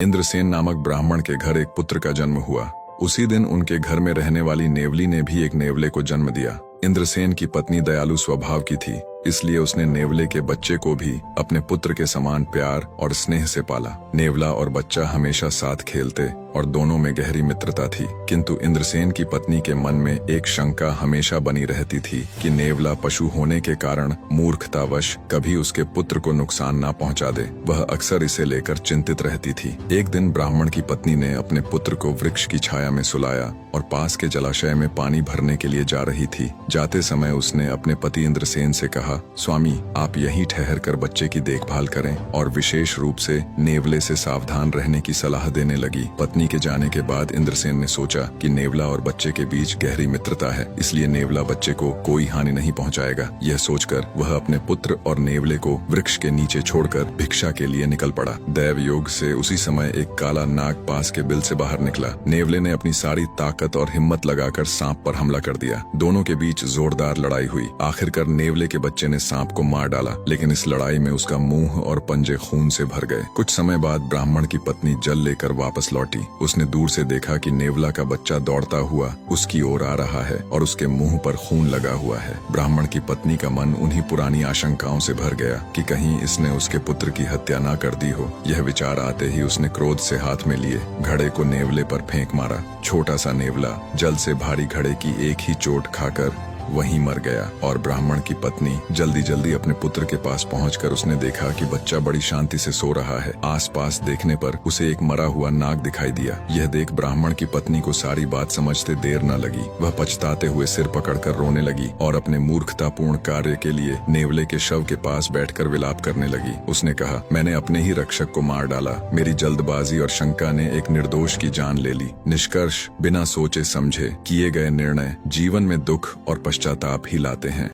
इंद्रसेन नामक ब्राह्मण के घर एक पुत्र का जन्म हुआ। उसी दिन उनके घर में रहने वाली नेवली ने भी एक नेवले को जन्म दिया। इंद्रसेन की पत्नी दयालु स्वभाव की थी, इसलिए उसने नेवले के बच्चे को भी अपने पुत्र के समान प्यार और स्नेह से पाला। नेवला और बच्चा हमेशा साथ खेलते और दोनों में गहरी मित्रता थी। किंतु इंद्रसेन की पत्नी के मन में एक शंका हमेशा बनी रहती थी कि नेवला पशु होने के कारण मूर्खतावश कभी उसके पुत्र को नुकसान न पहुंचा दे। वह अक्सर इसे लेकर चिंतित रहती थी। एक दिन ब्राह्मण की पत्नी ने अपने पुत्र को वृक्ष की छाया में सुलाया और पास के जलाशय में पानी भरने के लिए जा रही थी। जाते समय उसने अपने पति इंद्रसेन से कहा, स्वामी, आप यहीं ठहर कर बच्चे की देखभाल करें और विशेष रूप से नेवले से सावधान रहने की सलाह देने लगी। पत्नी के जाने के बाद इंद्रसेन ने सोचा कि नेवला और बच्चे के बीच गहरी मित्रता है, इसलिए नेवला बच्चे को कोई हानि नहीं पहुंचाएगा। यह सोचकर वह अपने पुत्र और नेवले को वृक्ष के नीचे छोड़कर भिक्षा के लिए निकल पड़ा। दैव योग से उसी समय एक काला नाग पास के बिल से बाहर निकला। नेवले ने अपनी सारी ताकत और हिम्मत लगाकर सांप पर हमला कर दिया। दोनों के बीच जोरदार लड़ाई हुई। आखिरकार नेवले के बच्चे ने सांप को मार डाला, लेकिन इस लड़ाई में उसका मुंह और पंजे खून से भर गए। कुछ समय बाद ब्राह्मण की पत्नी जल लेकर वापस लौटी। उसने दूर से देखा कि नेवला का बच्चा दौड़ता हुआ उसकी ओर आ रहा है और उसके मुंह पर खून लगा हुआ है। ब्राह्मण की पत्नी का मन उन्हीं पुरानी आशंकाओं से भर गया कि कहीं इसने उसके पुत्र की हत्या न कर दी हो। यह विचार आते ही उसने क्रोध से हाथ में लिए घड़े को नेवले पर फेंक मारा। छोटा सा नेवला जल से भारी घड़े की एक ही चोट खाकर वहीं मर गया और ब्राह्मण की पत्नी जल्दी जल्दी अपने पुत्र के पास पहुंचकर उसने देखा कि बच्चा बड़ी शांति से सो रहा है। आसपास देखने पर उसे एक मरा हुआ नाग दिखाई दिया। यह देख ब्राह्मण की पत्नी को सारी बात समझते देर न लगी। वह पछताते हुए सिर पकड़कर रोने लगी और अपने मूर्खतापूर्ण कार्य के लिए नेवले के शव के पास बैठकर विलाप करने लगी। उसने कहा, मैंने अपने ही रक्षक को मार डाला। मेरी जल्दबाजी और शंका ने एक निर्दोष की जान ले ली। निष्कर्ष, बिना सोचे समझे किए गए निर्णय जीवन में दुख और पश्चाताप ही लाते हैं।